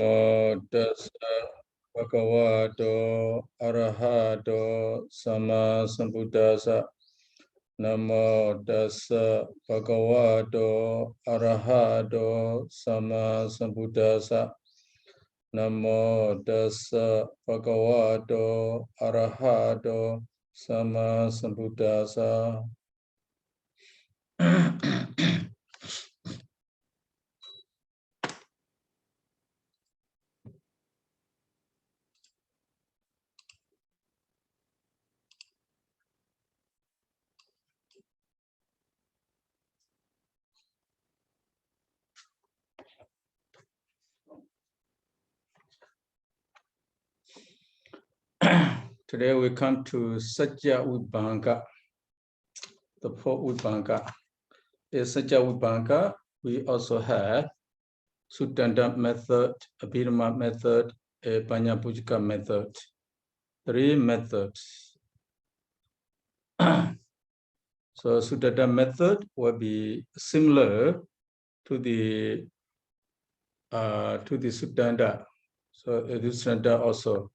Tassa bhagavato arahato sama sambuddhassa. Namo tassa bhagavato arahato sama sambuddhassa. Namo tassa bhagavato arahato sama sambuddhassa. Today we come to saccavibhaṅga, the fourth vibhaṅga. In saccavibhaṅga, we also have suttantabhājanīyaṃ method, Abhidhamma method, vibhaṅga Piṭaka method. 3 methods. So suttantabhājanīyaṃ method will be similar to the suttanta. So in this suttanta also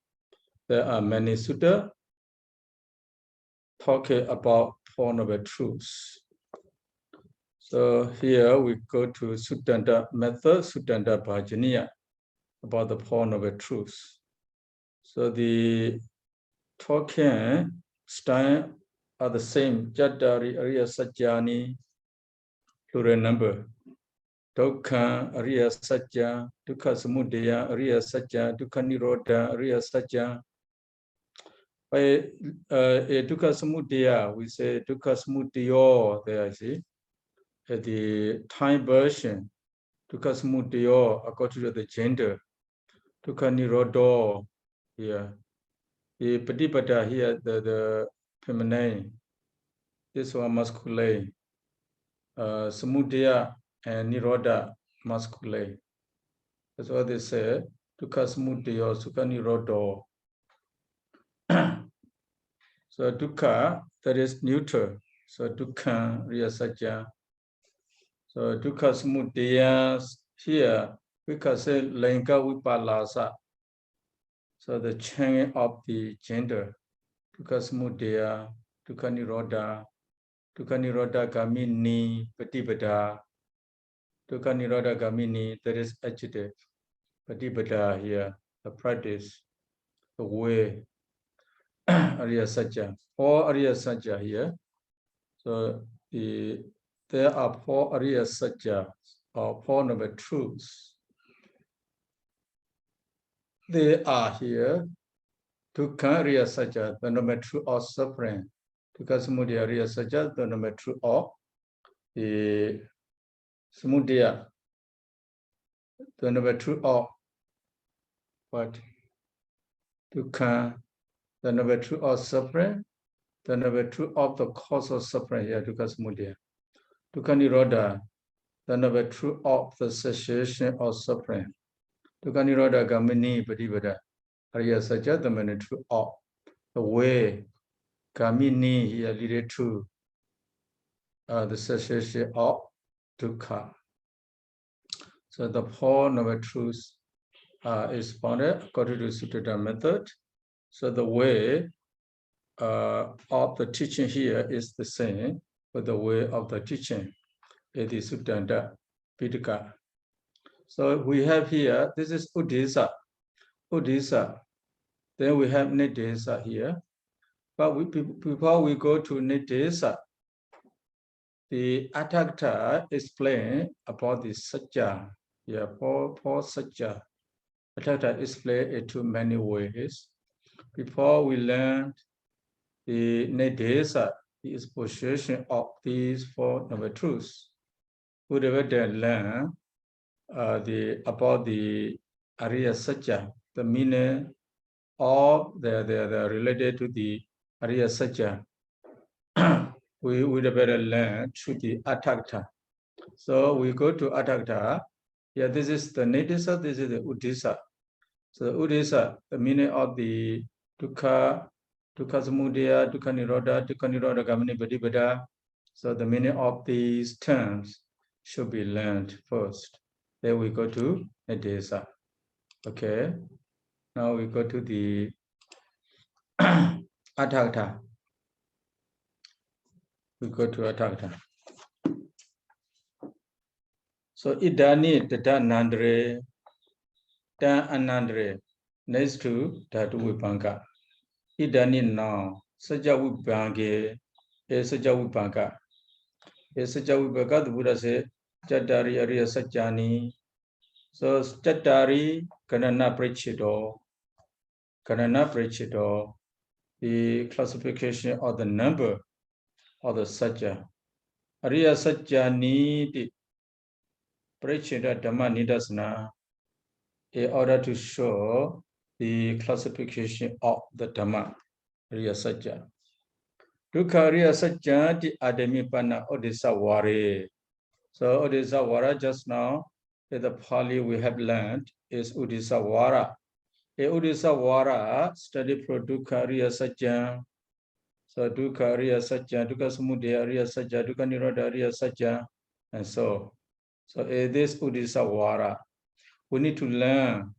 there are many sutta talking about Four Noble Truths. So here we go to suttanta method, suttantabhājanīyaṃ, about the Four Noble Truths. So the talking style are the same. Jattari Ariya Sajjani, plural number. Dukkha Ariya Sajja, Dukkha Samudaya Ariya Sajja, Dukkha Nirodha Ariya Sajja. By Dukkha Samudaya, we say Dukkha Samudayo, there I see. At the Thai version, Dukkha Samudayo, according to the gender. Dukkha Nirodha, here. The Patipada here, the feminine. This one masculine. Samudaya and Nirodha, masculine. That's what they say. Dukkha Samudaya, Sukha Nirodha. So dukkha, that is neutral. So dukkha Riya Sajja. So dukkha samudaya here we can say Lenka Vipalasa. So the change of the gender. Dukkha samudaya, dukkha nirodha gamini patipada. Dukkha nirodha gamini, that is adjective. Patipada here, the practice, the way. Ariya Sajja, 4 Ariya Sajja here. So there are 4 Ariya Sajja, or 4 Noble Truths. They are here. Dukkha Ariya Sajja, the Noble Truth of suffering. Dukkha Samudaya Ariya Sajja, the Noble Truth of the Samudaya, the Noble Truth of what? Dukkha, the Noble Truth of suffering, the Noble Truth of the cause of suffering here, Dukkha Samudaya. Dukkha Nirodha, the Noble Truth of the cessation of suffering. Dukkha Nirodha Gamini Patipada, Ariya Sajja, the Noble Truth of the way, Gamini here leading to the cessation of Dukkha. So the 4 Noble Truths is founded according to Suttantabhājanīyaṃ method. So the way of the teaching here is the same with the way of the teaching in the Suttantabhājanīyaṃ Piṭaka. So we have here, this is Uddhisa. Then we have Niddesa here. But before we go to Niddesa, the Atthakatha explain about the Sajja. Yeah, for Sajja. Atthakatha explain it to many ways. Before we learn the Niddesa, the exposition of these 4 Noble Truths, whoever then learn about the Ariya Sajja, the meaning of the related to the Ariya Sajja, we would better learn through the Atthakatha. So we go to Atthakatha. Yeah, this is the Niddesa, this is the Uddhisa. So Uddhisa, the meaning of the Dukkha Samudaya, Dukkha Nirodha Gamini Patipada. So the meaning of these terms should be learned first. Then we go to Niddesa. Okay. Now we go to the Atthakatha. We go to Atthakatha. So idani tata nandre tan anandre next to dhatu vibhaṅga. Idani now saccavibhaṅge saccavibhaṅga. Saccavibhaṅga, the Buddha said, Chattari Ariya Saccani. So Chattari Kanana Prachito. Kanana Prachito, the classification of the number of the Sacca. Ariya Saccani the Prachita Dhamma Nidasana in order to show the classification of the Dhamma. Ariya Sacca. Dukkha Ariya Sacca the Ademipana Odisa Ware. So Odisa Wara just now, in the Pali we have learned, is Odisa Wara. A Odisa Wara study for Dukkha Ariya Sacca. So Dukkha Ariya Sacca, Dukkha Samudaya Ariya Sacca, Dukkha Nirodha Ariya Sacca, and so. So this Odisa Wara. We need to learn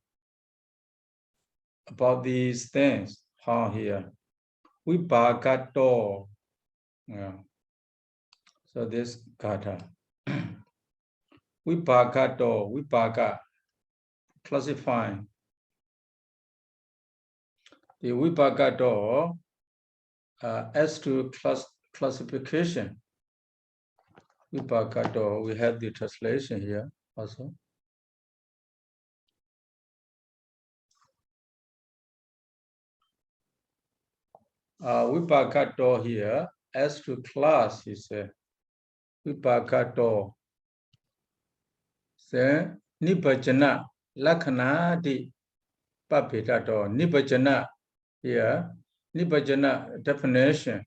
about these things. How here? Vibhaṅgato. Yeah. So this Gata. Vibhaṅgato, Vibhaṅga, classifying. The Vibhaṅgato as to classification. Vibhaṅgato, we have the translation here also. Vibhaṅgato here as to class, he said. Vibhaṅgato. Say Nibhajana Lakhana di Papitato. Nibhajana here. Nibhajana definition.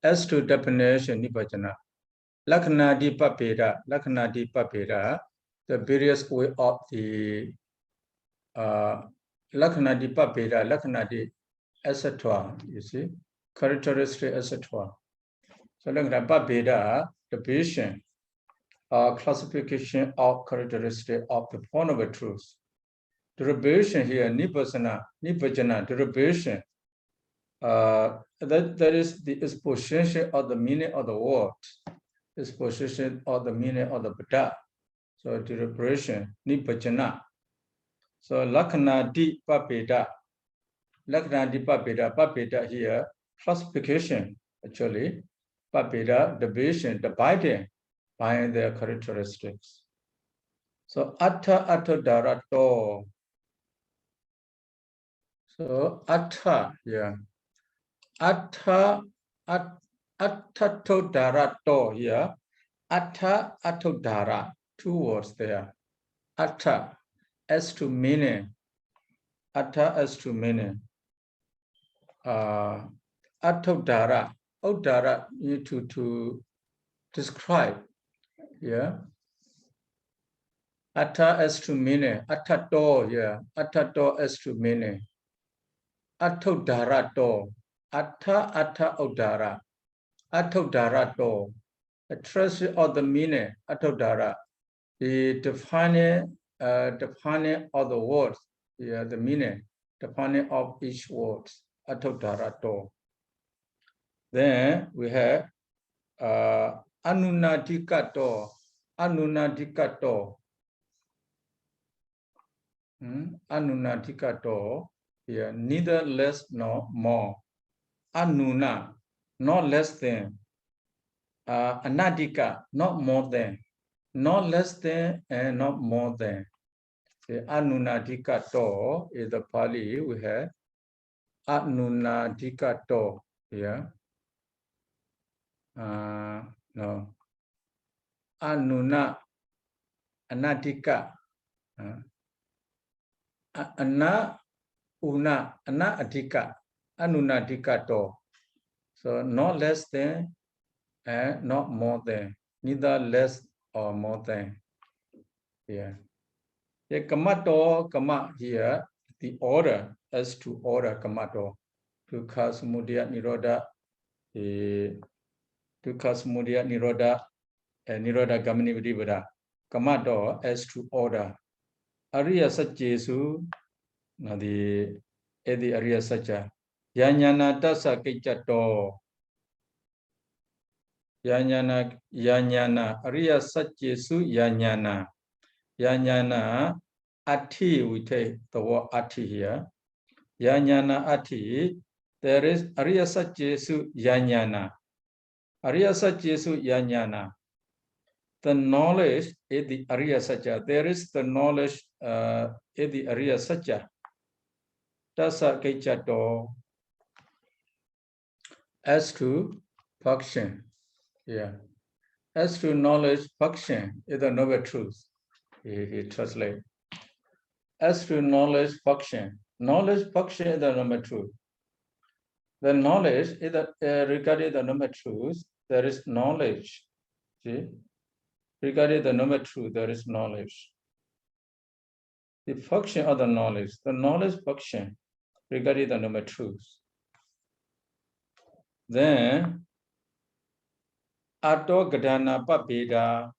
As to definition, Nibhajana. Lakhana di Papita. Lakhana di Papita. The various way of the Lakhana di Papita. Lakhana di etc. You see, characteristic etc. So Lakhana Papita, the vision. Classification of characteristic of the form of a truth. Derivation here, nibhajana, derivation. That is the exposition of the meaning of the word, exposition of the meaning of the Buddha. So derivation, nibhajana. So lakhana di papeda, lakhana di papeda, papeda here, classification actually, papeda, division, dividing by their characteristics. So atta darato. So atta, yeah. Atta darato here. Atta dara. Two words there. Atta as to meaning. Atta as to meaning. Attodara. Odara need to describe. Yeah. Atta as to meaning. Attato, yeah. Attato as to meaning. Attodarato. Atta odara. Attodarato. A treasure of the meaning. Attodara. The defining of the words. Yeah, the meaning. Defining of each word. Attodarato. Then we have anunadikato. Anunadikato. Anunadikato. Yeah, neither less nor more. Anuna, not less than. Anadika, not more than. Not less than and not more than. The anunadikato is the Pali we have. Anunadikato. Yeah. No. Anuna, anadika. Ana adhika, anunadikato. So not less than and not more than, neither less or more than. Yeah. The kamato, kama here, the order as to order kamato. Dukkha samudaya nirodha, dukkha samudaya nirodha, nirodha gamani vidibhada. Kamato as to order. Ariya Saccesu Now the Ariya Sacha. Yanyana Tasa Kichato. Yanyana Ariya Satyesu Yanyana. Yanyana Ati, we take the word Ati here. Yanyana Ati, there is Ariya Satyesu Yanyana. Ariya Satyesu Yanyana. The knowledge is the Ariya Satya. There is the knowledge is the Ariya Satya. Tasa Kichato. As to function, yeah. As to knowledge, function is the noble truth. He translates. As to knowledge, function is the noble truth. The knowledge is the regarding the noble truth. There is knowledge. See, regarding the noble truth, there is knowledge. The function of the knowledge function regarding the noble truth. Then Ato Gadana Papeda.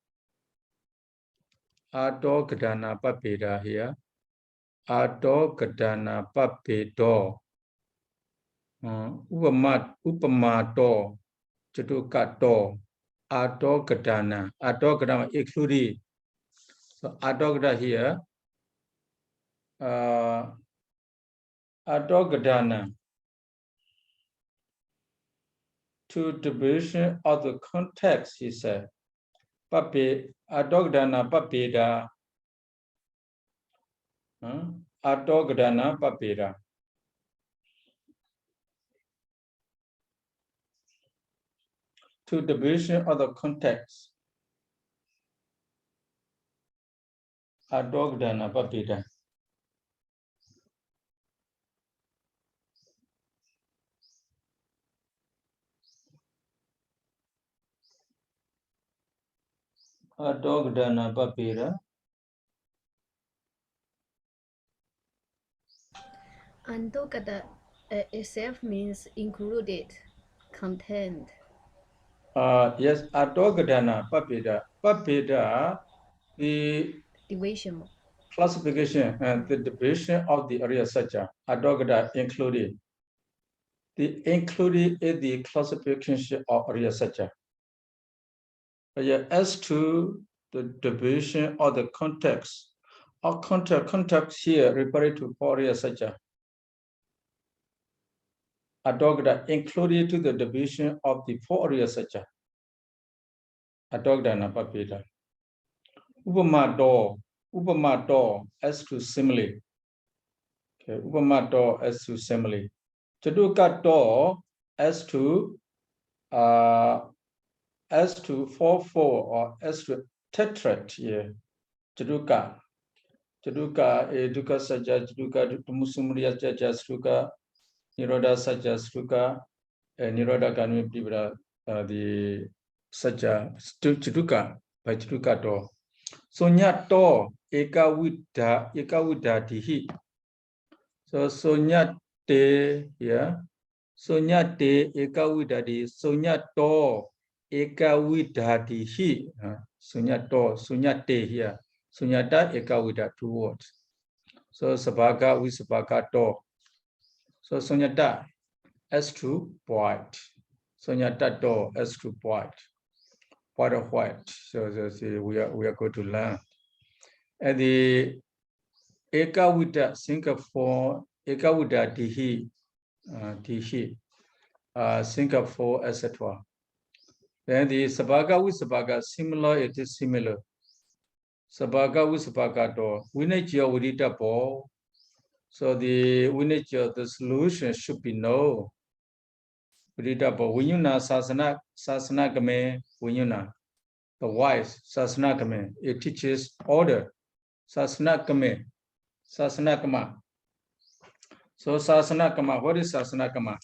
Ato Gadana Papeda here. Ato Gadana Papedo. Upamato. Chatukato. Ato Gadana. Ato Gadana including. So Ato Gadana here. Ato Gadana. To division of the context, he said. Pape, Adogdana Papeda. Adogdana Papeda. To division of the context. Adogdana Papeda. Adogdana Papeda. Antokata itself means included, content. Yes, Adogdana Papeda. Papeda, the Division. classification and the division of the Arya Satya. Adogda included. The included is the classification of Arya Satya. As to the division of the context, context here referring to Arya Satya. Adogda included to the division of the four Arya Satya. Adogda Napapita. Upamato as to simile. Okay, Upamato as to simile. Chadukato as to 4 or as to tetrad here. Chaduka. Chaduka, Duka Saja, Chaduka, Musumriya Jaja Struka, Niroda Saja Struka, Niroda Ganu Bibra, the Saja Chaduka, by Chaduka to. Sonya to, Eka Wida Dihi. So Sonya te, yeah. Sonya te, Eka Wida di, Sonya to, Eka Wida Dihi. Sonya te here. Sunyata Ekawida, 2 words. So Sabhaga with Sabhaga to. So Sunyata S2 white. Sunyata to S2 white. White of white. So we are going to learn. And the Ekawida Singapore Ekawida Dihi Singapore, etc. Then the Sabhaga with Sabhaga similar, it is similar. Sabhaga with Sabhaga to. Vinajya Vidita po. So the the solution should be no. Vidita po. Vinyuna sasana kame vinyuna. The wise sasana kame. It teaches order. Sasana kame. Sasana kama. So sasana kama. What is sasana kama?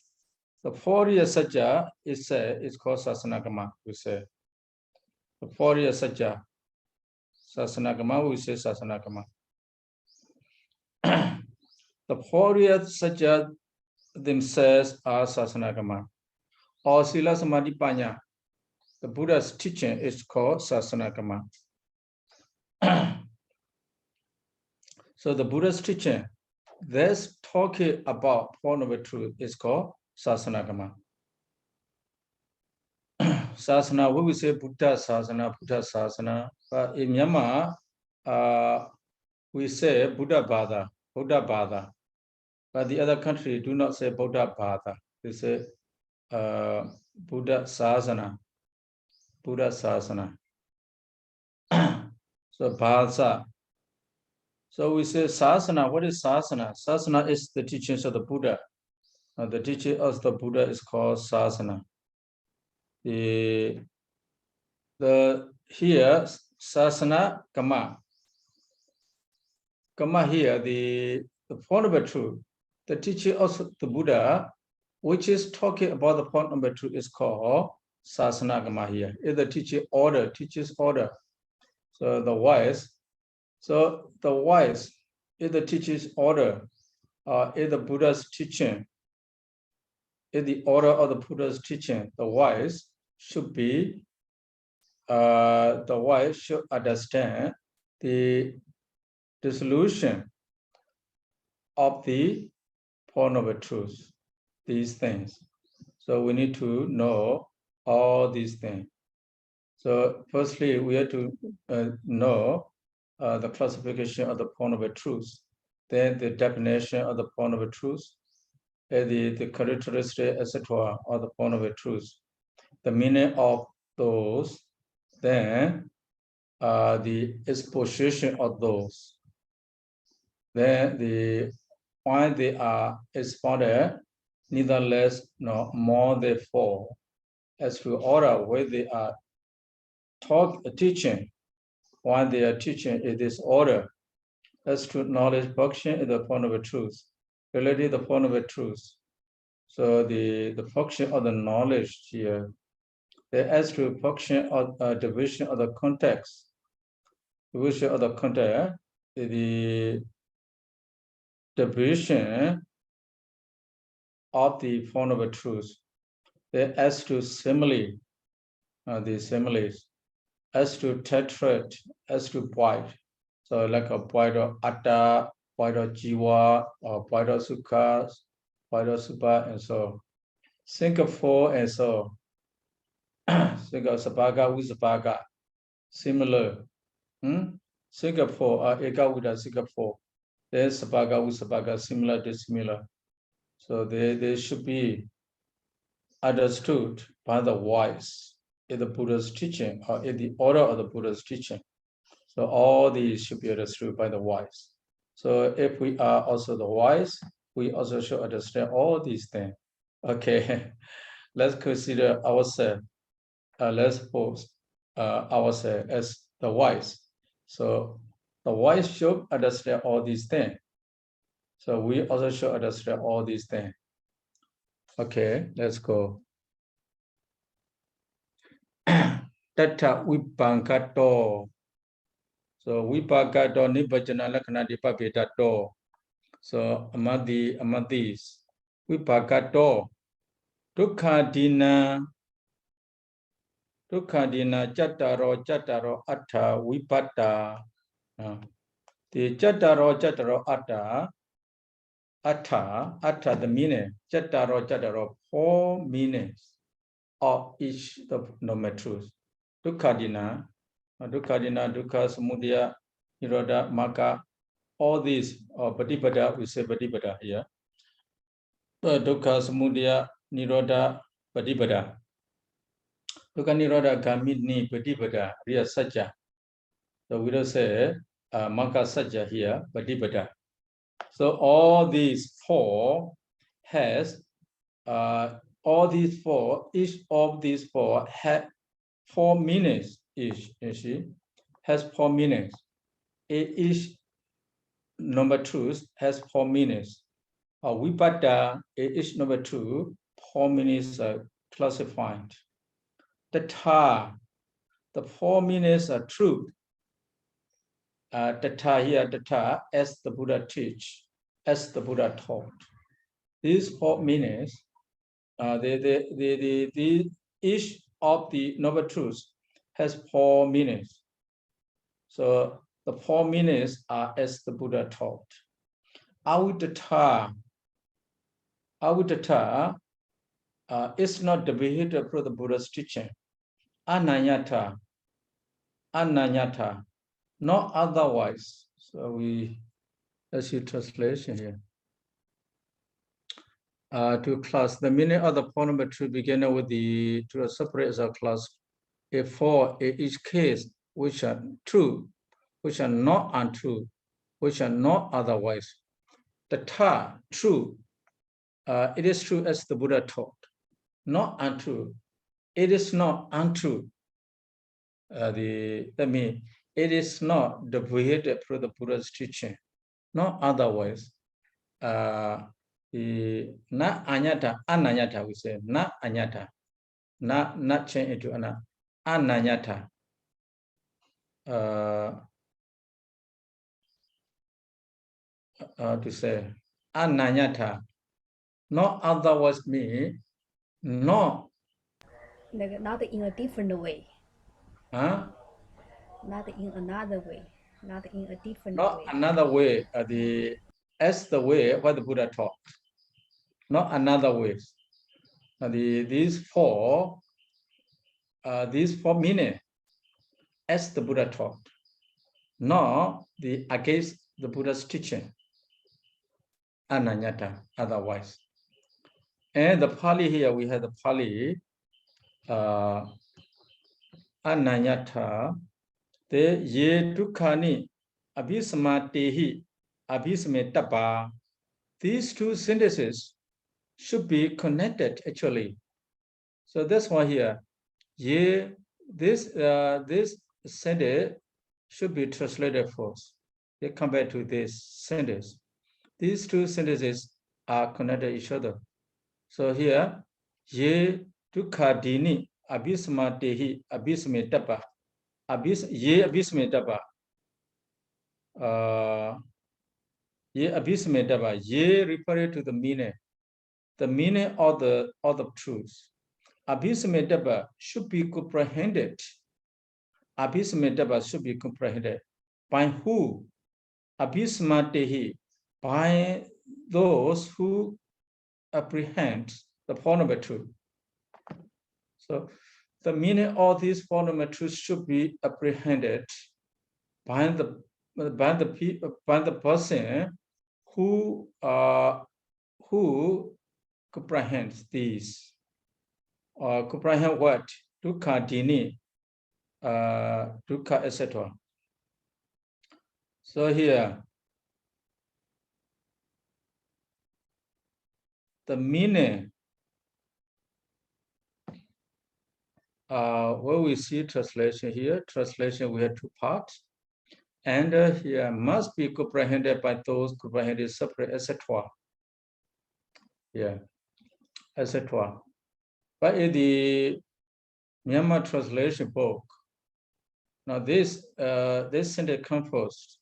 The 4-year sajja is called sasana kama. We say the 4-year sajja. Sasanagama, we say Sasanagama. The 4-year sajja themselves are Sasanagama. Or Sila Samadhi Panya, the Buddha's teaching is called Sasanagama. So the Buddha's teaching this talking about Four Noble Truth is called Sasanagama. Sasana, when we say Buddha Sasana, but in Myanmar, we say Buddha Bhada. But the other country do not say Buddha Bhada. They say Buddha Sasana. So Bhasa. So we say Sasana. What is Sasana? Sasana is the teachings of the Buddha. The teaching of the Buddha is called Sasana. Here Sasana Kama. Kama here, the Four Noble Truth, the teaching of the Buddha, which is talking about the Four Noble Truth, is called Sasana Kama here. Is the teaching order, teaches order. So the wise is the teacher's order, is the Buddha's teaching, is the order of the Buddha's teaching. The wise should understand the dissolution of the Four Noble Truths, these things. So we need to know all these things. So firstly, we have to know the classification of the Four Noble Truths, then the definition of the Four Noble Truths, the characteristic, etc. of the Four Noble Truths, the meaning of those, then the exposition of those, then why they are expounded, neither less nor more therefore, as to order where they are teaching, why they are teaching is this order, as to knowledge function is the Four Noble Truths, related to the Four Noble Truths. So the function of the knowledge here, as to function of division of the context, the division of the Four Noble Truths, as to simile, the similes, as to tetrad, as to void. So like a void of atta, void of jiva, or void of sukha, void of subha, and so. Singapore and so. Singapore, sabaga, visabaga, similar. Singapore, eka with Singapore. There's sabaga, visabaga, similar, dissimilar. So they should be understood by the wise in the Buddha's teaching, or in the order of the Buddha's teaching. So all these should be understood by the wise. So if we are also the wise, we also should understand all these things. Okay, let's consider ourselves, let's suppose ourselves as the wise. So the wise should understand all these things. So we also should understand all these things. Okay, let's go. Tata vibhaṅgato. So vibhaṅgato nibhajana lakkhana dipapetato. So amadis. Vibhaṅgato. Dukkha dina chattaro atta vipata. The chattaro atta, the meaning, chattaro, 4 meanings of each of Noble Truths. Dukkha dina, dukkha, samudaya, nirodha, magga, all these, or patipada, we say patipada here. Dukkha, samudaya, nirodha, patipada. Dukkha, nirodha, gamini, patipada, riya sajja. So we don't say magga sajja here, patipada. So all these 4 has, each of these 4 have 4 meanings each, you see, has 4 meanings. Each Noble Truth has 4 meanings. Vipata, each Noble Truth, 4 meanings are classified. Tata, the 4 meanings are truth. Tata, as the Buddha teach, as the Buddha taught. These 4 meanings, each of the Noble Truths has 4 meanings. So the 4 meanings are as the Buddha taught. Avittata is not deviated from the Buddha's teaching. Ananyata, not otherwise. So let's see translation here. To class the meaning of the point number 2 beginning with to separate as a class for each case which are true, which are not untrue, which are not otherwise. The true, it is true as the Buddha taught. Not untrue, it is not untrue. It is not deviated from the Buddha's teaching. Not otherwise. Na anyata, ananyata, we say, na anyata, not change into ananyata. To say, ananyata, not otherwise mean, not in a different way. Huh? Not in another way. Not in a different not way. Another way, as the way what the Buddha taught. Not another way. These four meaning as the Buddha taught, not against the Buddha's teaching. Ananyata, otherwise. And the Pali here, we have the Pali Ananyata, the ye dukkani abhisamatehi abhisametapa. These two sentences should be connected actually. So that's why here, this sentence should be translated first. They come back to this sentence. These two sentences are connected each other. So here, ye dukkha dini abhisamatehi abhisametapa. Ye abhisametapa. Ye abhisametapa. Ye referring to the meaning of the truth. Abhisametapa should be comprehended. Abhisametapa should be comprehended. By who? Abhisamatehi, by those who apprehend the point of truth. So the meaning of these point of truth should be apprehended by the person who comprehends these. Comprehend what? Dukkha dini, dukkha, etc. So here, the meaning, where we see translation here, translation we have two parts, and here must be comprehended by those comprehended separate, etc. Yeah, etc. But in the Myanmar translation book, now this sentence comes first.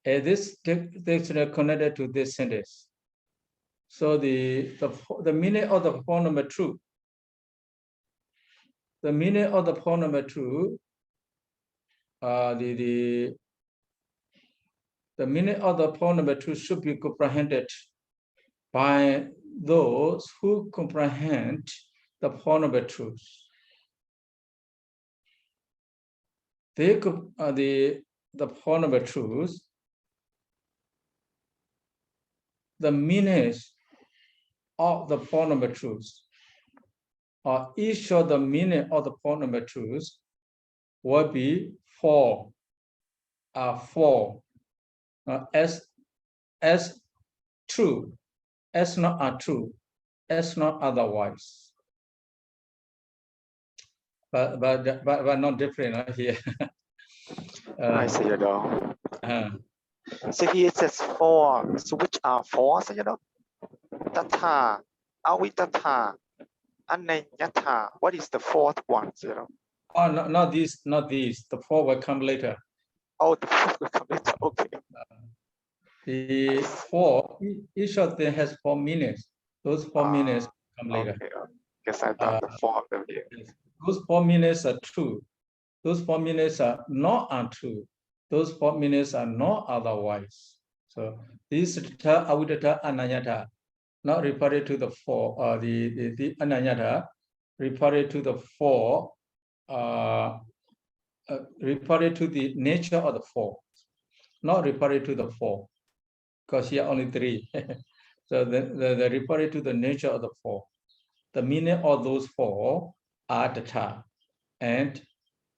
And this is connected to this sentence. So the meaning of the point number 2. The meaning of the point number 2. The meaning of the point number 2 should be comprehended by those who comprehend the point number 2. They the point number 2. The meanings of the point number 2, or each of the meaning of the point number 2 will be four as true, as not untrue, as not otherwise. But not different here. I see, Sayadaw. So here it says four. So which are four, Sayadaw? Tata, Avitata, Ananyata. What is the fourth one, Sayadaw? Oh, not these. The four will come later. Oh, the fourth will come later. Okay. The four, each of them has 4 meanings. Those 4 meanings come later. Okay. Guess I thought the four of them here. Those 4 meanings are true. Those 4 meanings are not untrue. Those 4 meanings are not otherwise. So this Tata, Avidata, Ananyata, not referred to the four, the Ananyata, referred to the four, referred to the nature of the four, not referred to the four, because here only three. So the referred to the nature of the four. The meaning of those four are Tata and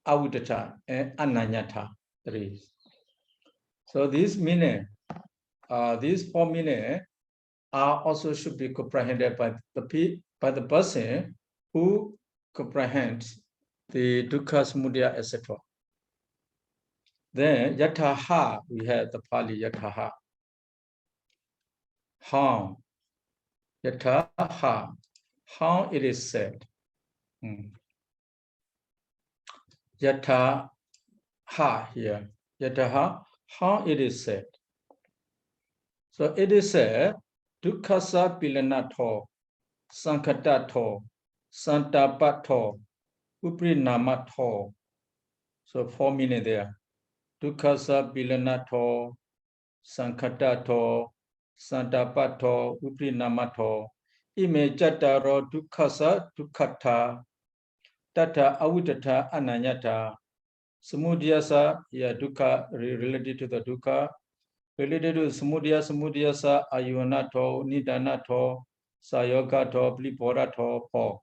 Avidata and Ananyata, three. So this meaning, these four meaning are also should be comprehended by the person who comprehends the dukkha, samudaya, etc. Then yataha, we have the Pali yataha. How? Yataha. How it is said. Yataha here. Yataha, how it is said. So it is said, dukkasa pilanato, sankatato, santapato, uprinamato. So four meaning there. Dukkasa pilanato, sankatato, santapato, uprinamato. Ime jataro dukkasa dukkata, tata avidata ananyata. Samudhyasa, yeah, dukkha related to the dukkha. Related to samudaya, samudhyasa, ayunato, nidanato, sayogato, bliborato, po.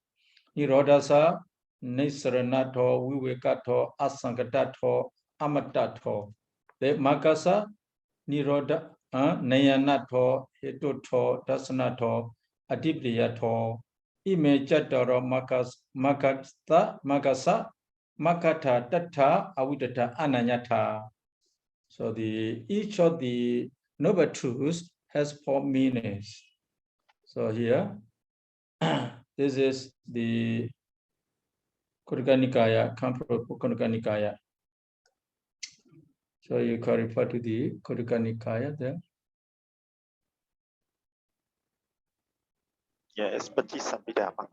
Nirodhasa, nisaranato, vivekato, asangatato, amatato. The makasa, nirodha, nayanato, hetoto, dasanato, adibriyato. Ime jataro makasa, makata, tata, avidata, ananyata. So each of the noble truths has four meanings. So here, this is the Khuddaka Nikaya, Kampa Khuddaka Nikaya. So you can refer to the Khuddaka Nikaya there. Yeah, it's Abhidhamma.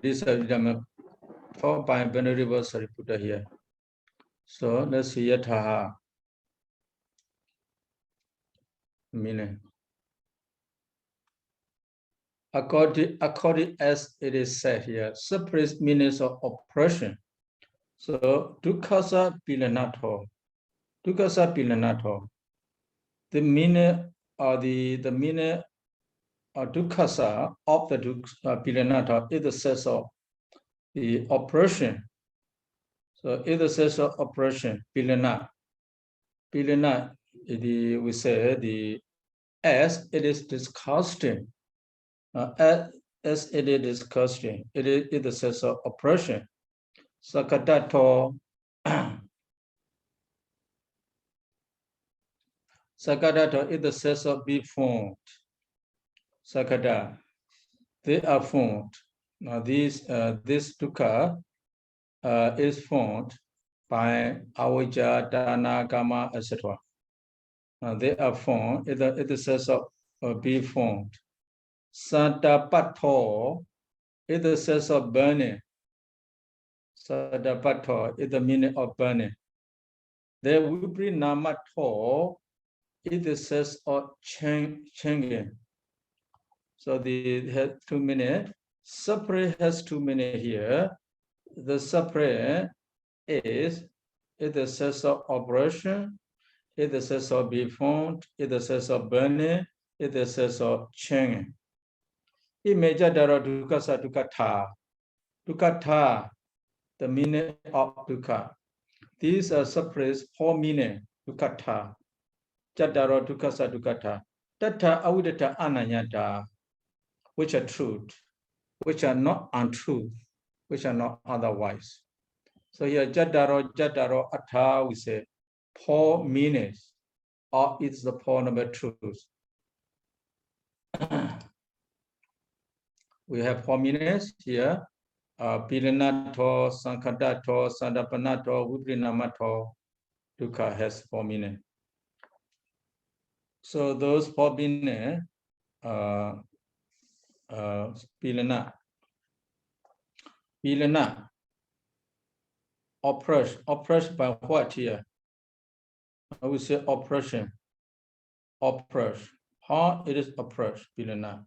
This Abhidhamma taught by Venerable Sariputta here. So let's see Yataha meaning. According as it is said here, separate meanings of oppression. So dukkasa pilanato. Dukkasa pilanato. The meaning or the meaning of dukkasa of the pilanato is the sense of the oppression. So is the sense of oppression, pilana. Pilana, we say the as it is disgusting. As it is disgusting, it is the sense of oppression. Sakadato. Sakadato is the sense of be formed. Sakada, they are formed. Now this dukkha is formed by avijja, dana, kama, etc. They are formed. It is the sense of be formed. Santapato is the sense of burning. Santapato is the meaning of burning. The vibhaṅgapāḷi is the sense of changing. So the has two meanings. Separate has two meanings here. The separate is the sense of oppression, is the sense of be formed, is the sense of burning, is the sense of changing. Imejadara dukkasa dukkata. Dukkata, the meaning of dukkha. These are separate four meanings. Dukkata. Jadara dukkasa dukkata. Tata avidata ananyata. Which are truth, which are not untruth, which are not otherwise. So here, jadaro, atha, we say, four meanings, or it's the four noble truths. We have four meanings here. Pilanato, sankadato, sandapanato, vibhaṅgamato, dukkha has four meanings. So those four meanings, pilana, oppressed by what here? I will say oppression. Oppress. How it is oppressed, Pilana.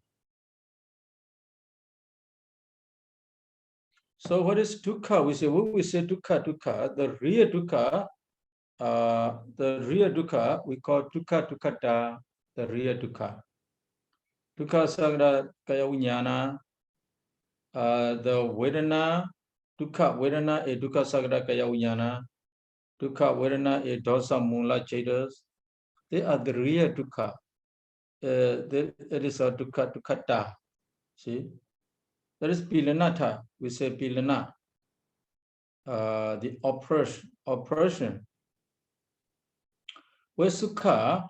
So what is dukkha? We say dukkha, dukkha. The real dukkha, we call dukkha dukkata, the real dukkha. Dukkha sagara kaya viññāna, the vedana, dukkha vedana is dukkha sagara kaya viññāna, dukkha vedana is dosa mula chetas. They are the real dukkha. It is a dukkha dukkata. See? That is pilanata. We say pilana. The oppression. Where sukha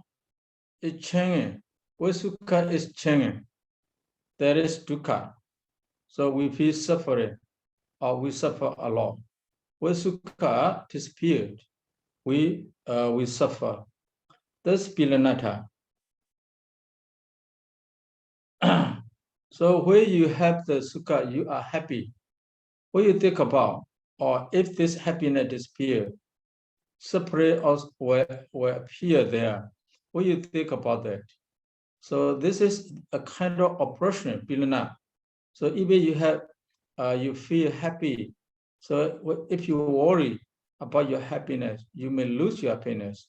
is changing. Where sukha is changing. That is dukkha. So we feel suffering or we suffer a lot. Where sukha disappeared, we suffer. That's pilanata. So where you have the sukha, you are happy. What you think about, or if this happiness disappears, separate us will appear there. What do you think about that? So this is a kind of oppression, pilana. So even you have, you feel happy. So if you worry about your happiness, you may lose your happiness.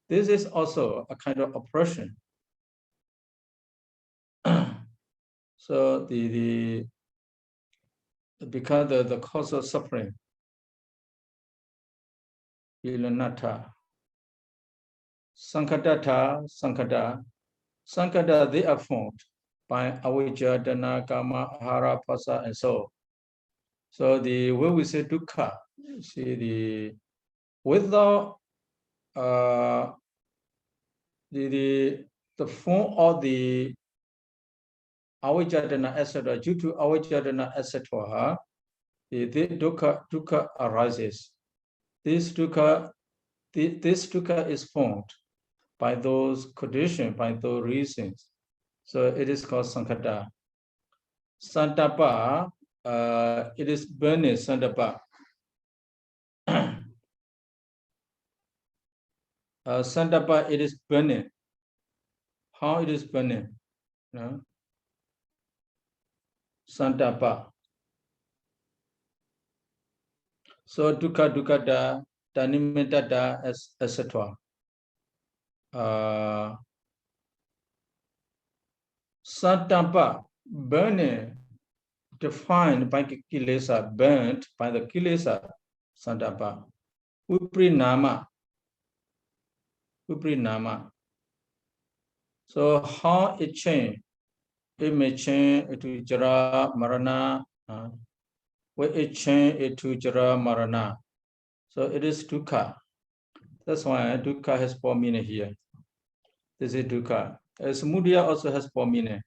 This is also a kind of oppression. So because the cause of suffering, pilanata. Sankata, they are formed by avijja, dana, kama, ahara, phasa, and so. So when we say dukkha, see without the form of the avijja, dana, etc. Due to avijja, dana, etc. The dukkha arises. This dukkha is formed by those conditions, by those reasons. So it is called sankata. Santapa, it is burning, santapa. Santapa, it is burning. How it is burning? No? Santapa. So dukkha, dukkata, tanimitata, etc. Santapa, burning, defined by kilesa, burnt by the kilesa, santapa. Viprinama. So how it change? It may change to jara marana. Where it change to jara marana. So it is dukkha. That's why dukkha has 4 meaning here. This is dukkha. Samudaya also has 4 meaning.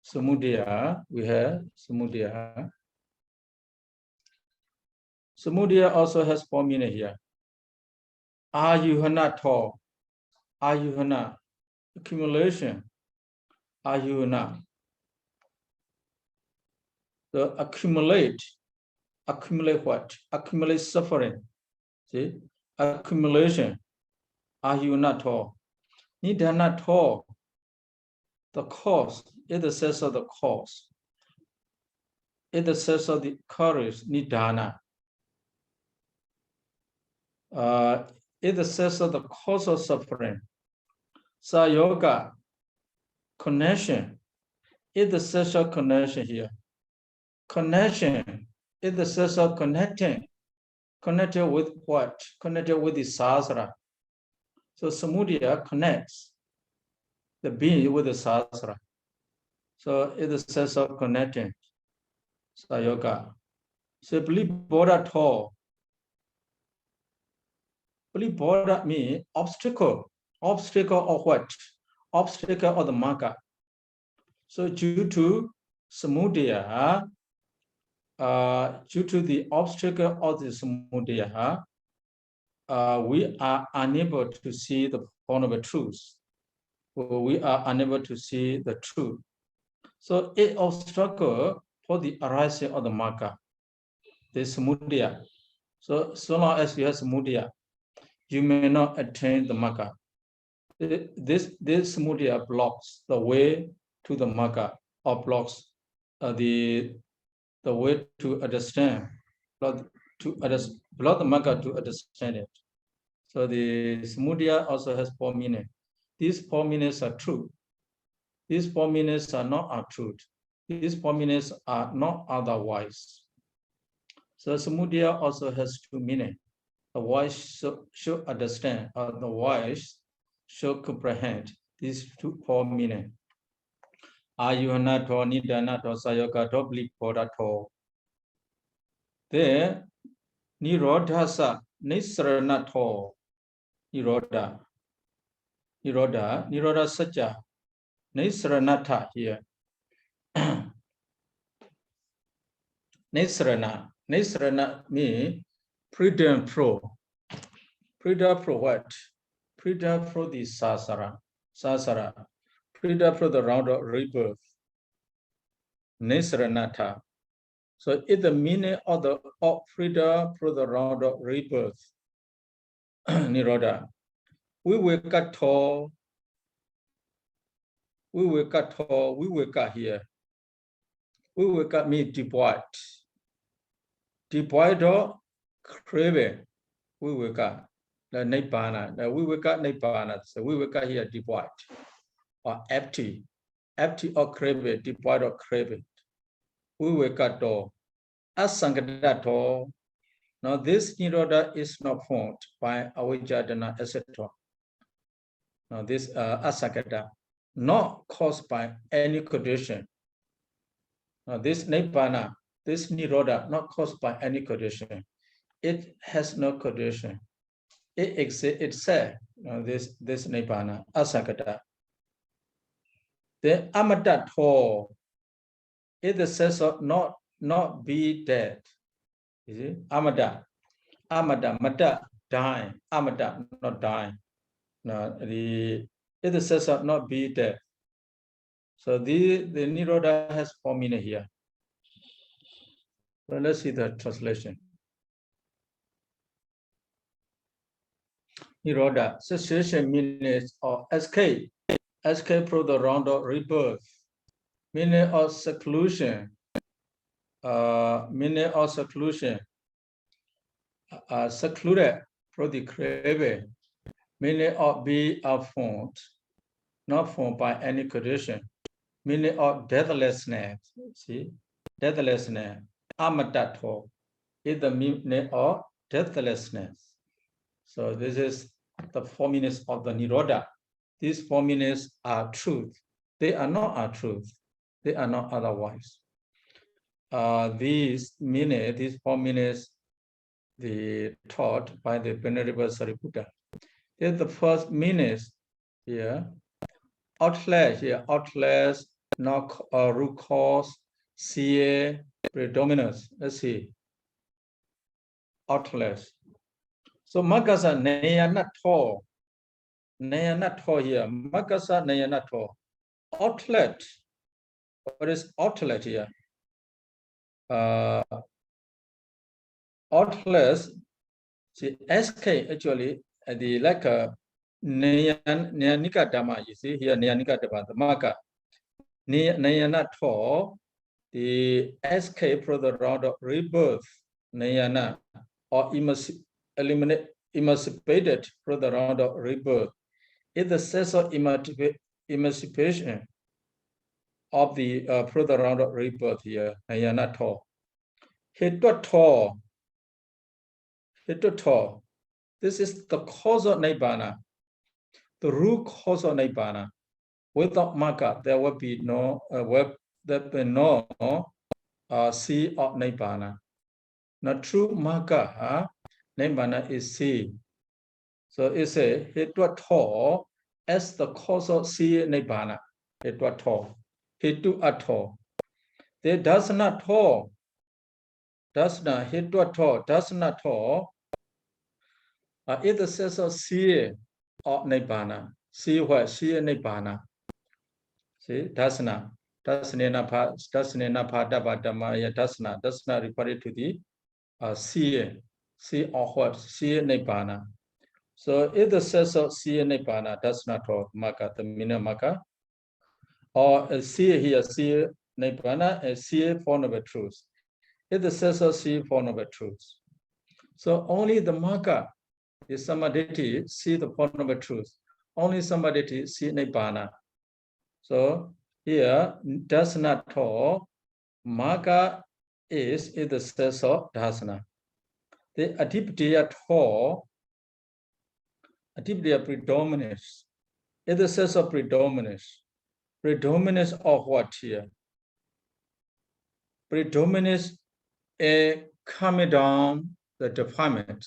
Samudaya, we have samudaya. Samudaya also has 4 meaning here. Ayuhana to. Ayuhana. Accumulation. Ayuhana. So accumulate what? Accumulate suffering. See? Accumulation. Ayuhana to. Nidana to. The cause. It is the sense of the cause. It is the sense of the courage. Nidana. It is the sense of the cause of suffering. Sayoga, connection. It is the sense of connection here. Connection. It is the sense of connecting. Connected with what? Connected with the sasra. So samudaya connects the being with the sasra. So it is the sense of connecting. Sayoga. So believe Bodha to. Believe Bodha means obstacle. Obstacle of what? Obstacle of the magga. So due to samudaya, due to the obstacle of the samudaya, we are unable to see the form of truth. We are unable to see the truth. So it obstacle for the arising of the magga, the samudaya. So long as you have samudaya, you may not attain the Magga. This samudaya blocks the way to the Magga, or blocks the way to understand, block the Magga to understand it. So the samudaya also has 4 meanings. These 4 meanings are true. These 4 meanings are not our truth. These 4 meanings are not otherwise. So samudaya also has 2 meanings. The wise should understand, or the wise should comprehend these 4 meanings. Ayuhanato, Nidanato, Sayagato, Blipodato. Then Nirodhasa, Nisranato, Nirodha Sajja, Nisranata here. Nisrana means freedom pro. Freedom pro what? Freedom pro the sasara. Freedom pro the round of rebirth. Nisranata. So it's the meaning of the freedom pro the round of rebirth. Nirodha. We will cut tall. We will cut here. We will cut me devoid. Devoid of craving. We will cut the nibbana. We will cut nibbana. So we will cut here devoid or empty of craving, devoid of craving. We will cut door. Asangadato. Now this nirodha is not formed by avijjadana, etc. Now this asangada, not caused by any condition. Now this nibbana, this nirodha, not caused by any condition. It has no condition. It exists itself. This nibbana, asangada. The amadato is the sense of not be dead. You see, amada, mada, dying. Amada, not dying. Now it's the sense of not be dead. So the nirodha has 4 meanings here. So let's see the translation. Nirodha, cessation means of escape from the round of rebirth, meaning of seclusion, secluded from the craving, meaning of being formed, not formed by any condition, meaning of deathlessness. See, deathlessness. Amadato is the meaning of deathlessness. So this is the 4 meanings of the nirodha. These 4 meanings are truth. They are not our truth. They are not otherwise. These 4 meanings, the taught by the Venerable Sariputta. Here's the first meanings here. Outlast, not root cause, CA, predominance. Let's see. Outlast. So Magasa Nayanato. Nayanato here. Magasa Nayanato. Outlet. What is outlet here? Outlast. See, SK actually the like a Nyanika Dhamma. You see here Nyanika Dhamma. The Maga. Nayanato. The escape from the round of rebirth. Nayana. Or emancipated from the round of rebirth. It's the sense of emancipation of the from the round of rebirth here. Nayanato. Hitoto. This is the cause of nibbana, the root cause of nibbana. Without Magga, there will be no sea of nibbana. Now, true Magga, nibbana is sea. So it's a hitoto as the cause of sea nibbana. Hitoto. Hitu ato. There does not to. Does not hitoto. Does not to. It's the sense of sea of nibbana. See what? See nibbana. See, dasana. Dasana Abhidhamma dasana. Dasana referred to the sea of what? See nibbana. So if the sense of see nibbana does not hold maka, the meaning maka, or see here, see nibbana, and see Four Noble Truths. If the sense of see Four Noble Truths. So only the maka is samadhi see the Four Noble Truths. Only samadhi see nibbana. So here does not hold maka is the sense of dasana. The adiptiya hold adiptiya predominance. Is the sense of predominance. Predominance of what here? Predominance is coming down the defilement.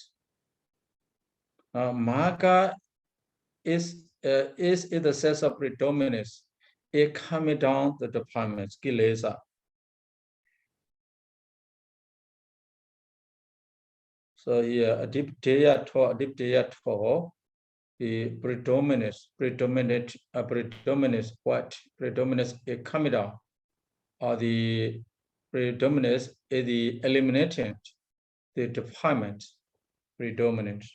Marga is in the sense of predominance, it coming down the defilements, kilesa. So here, adipteya to, the predominance, what? Predominance is coming down, or the predominance is the eliminating the defilement, predominant.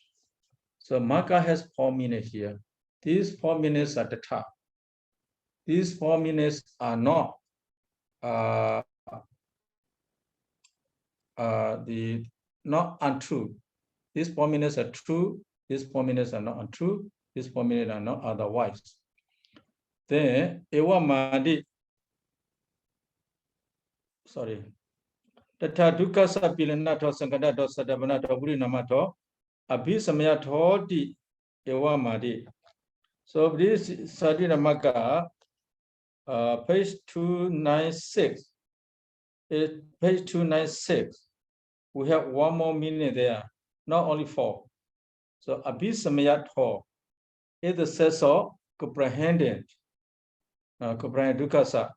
So Maka has 4 meanings here. These 4 meanings at the top. These 4 meanings are not not untrue. These 4 meanings are true. These 4 meanings are not untrue. These 4 meanings are not otherwise. Then Ewa Madi. Sorry. Tata dukkha sapilanato sankadato sadavanato burinamato abhisamyato di Ewa Madi. So this Sadinamaka, page 296. Page 296. We have 1 more meaning there, not only 4. So abhisamyato is the sense of comprehending, comprehend dukkha.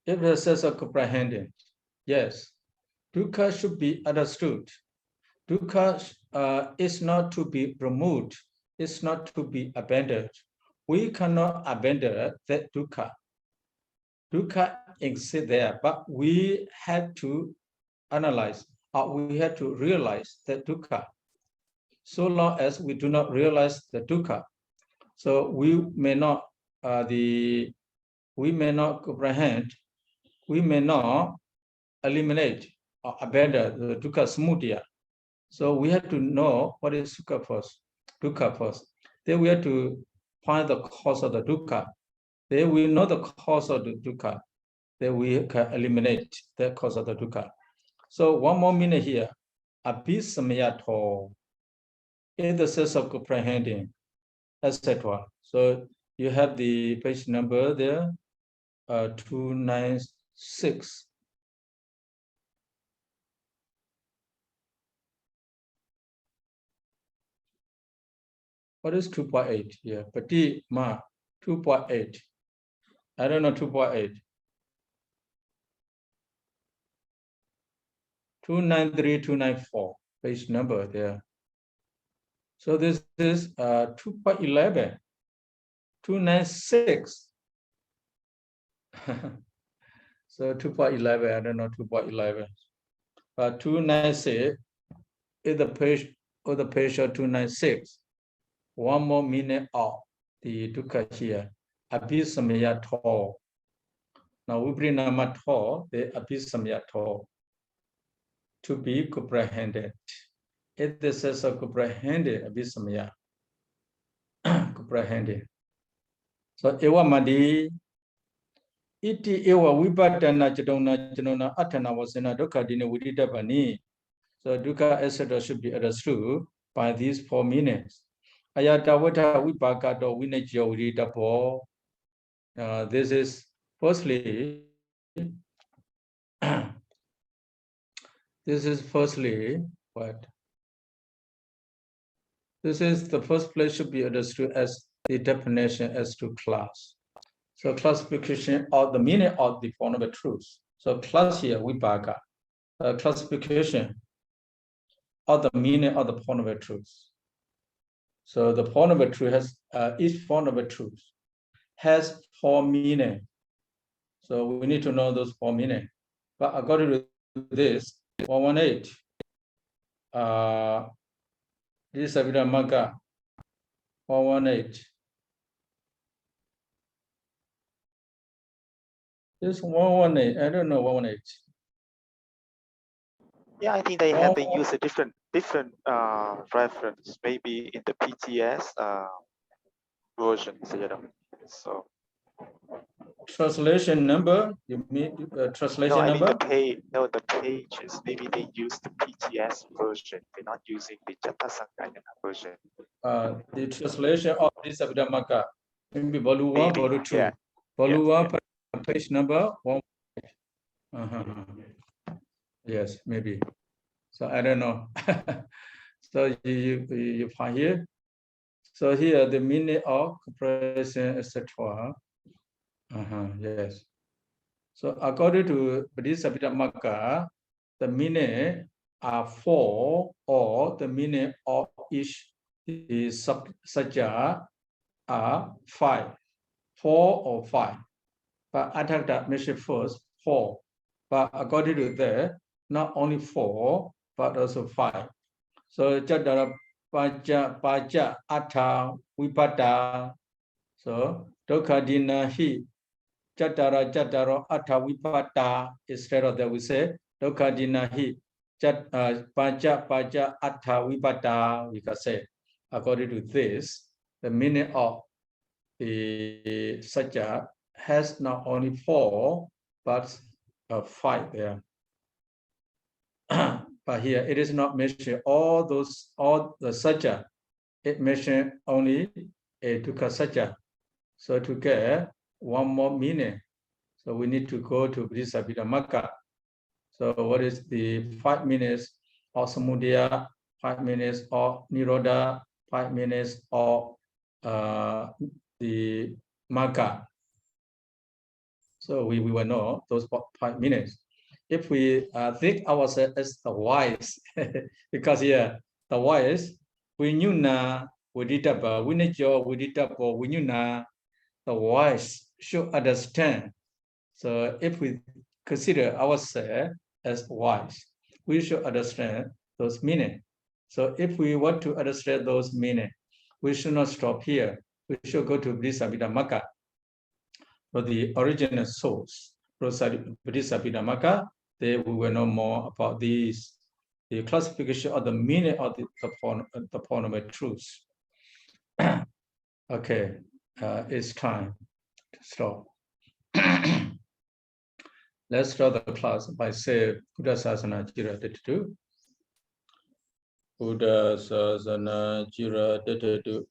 If the sense of comprehending, yes, dukkha should be understood. Dukkha is not to be removed. It's not to be abandoned. We cannot abandon that dukkha. Dukkha exists there, but we have to analyze, or we have to realize that dukkha. So long as we do not realize the dukkha, so we may not comprehend, we may not eliminate or abandon the dukkha samudaya. So we have to know what is dukkha first. Then we have to find the cause of the dukkha. Then we know the cause of the dukkha. Then we can eliminate the cause of the dukkha. So 1 more minute here. Abhisamyato is the sense of comprehending, etc. So you have the page number there, 296. What is 2.8 here? Pati ma 2.8. I don't know 2.8. 293, 294, page number there. So this is 2.11, 296. So 2.11, I don't know 2.11. But 296 is the page of 296. 1 more minute of the dukkha here. Abhisamyato. Now vibrinamato, the abhisamyato. To be comprehended. It is sense of comprehended, abhisamya. Comprehended. So ewa madi iti ewa vipatana chatona atana wasena dukkha dina viditapani. So dukkha etc. should be understood by these 4 meanings. Ayatavata vibhagato vinajyo viditapo. This is firstly what? This is the first place should be understood as the definition as to class. So classification of the meaning of the Four Noble Truths. So class here, Vibhaṅga, classification of the meaning of the Four Noble Truths. So the Four Noble Truth has, each Four Noble Truth has 4 meanings. So we need to know those 4 meanings. But according to this, 118, This is Abhidhamma 118. This 118. I don't know 118. Yeah, I think they have to use a different reference, maybe in the PTS version. So translation number. You mean translation no, I mean number? the page. No, the pages. Maybe they use the PTS version. They're not using the Jatasankayana version. The translation of this Abhidhamma, maybe volume 1, volume 2. Yeah. Volume Yes, 1, page number 1. Yes, maybe. So I don't know. So you find here. So here the meaning of comparison, etc. Yes. So according to this Abhidhamma, the meaning are 4, or the meaning of each is sajja are 5, 4 or 5. But Atthakta mentioned first 4. But according to that, not only 4, but also 5. So Chattara Paja Atta Vipata. So Dukkha Dinahi Chattara Atta Vipata. Instead of that, we say Dukkha Dinahi Paja Atta Vipata. We can say, according to this, the meaning of the sajja has not only 4 but 5 there. But here it is not mentioned all the sajja. It mentioned only a dukkha sajja. So to get one more meaning, so we need to go to this Abhidhamma. So what is the 5 minutes of samudaya, 5 minutes of nirodha, 5 minutes of the magga? So we will know those 5 minutes. If we think ourselves as the wise, because here the wise, we knew na, we did up, we need your, we did up, or we knew na, the wise should understand. So if we consider ourselves as wise, we should understand those meaning. So if we want to understand those meaning, we should not stop here. We should go to Abhidhamma, for the original source. Abhidhamma, then we will know more about these, the classification of the meaning of the Pawnama truths. Okay, it's time to stop. Let's start the class by saying Buddha Sasana Jira Dittu. Buddha Sasana Jira Dittu.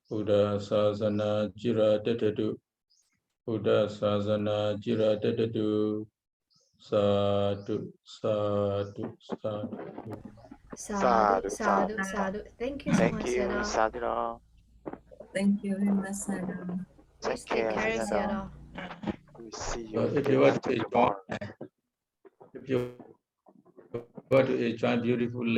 Buddha Sasana Jira Dittu. Buddha Sasana Jira Dittu. Sadhu, sadhu, sadhu. Sadhu, sadhu, sadhu. Thank you so much, Sayadaw. Sayadaw. Thank you very much, Sayadaw. Please take care, Sayadaw. We see you. So if you want to join beautifully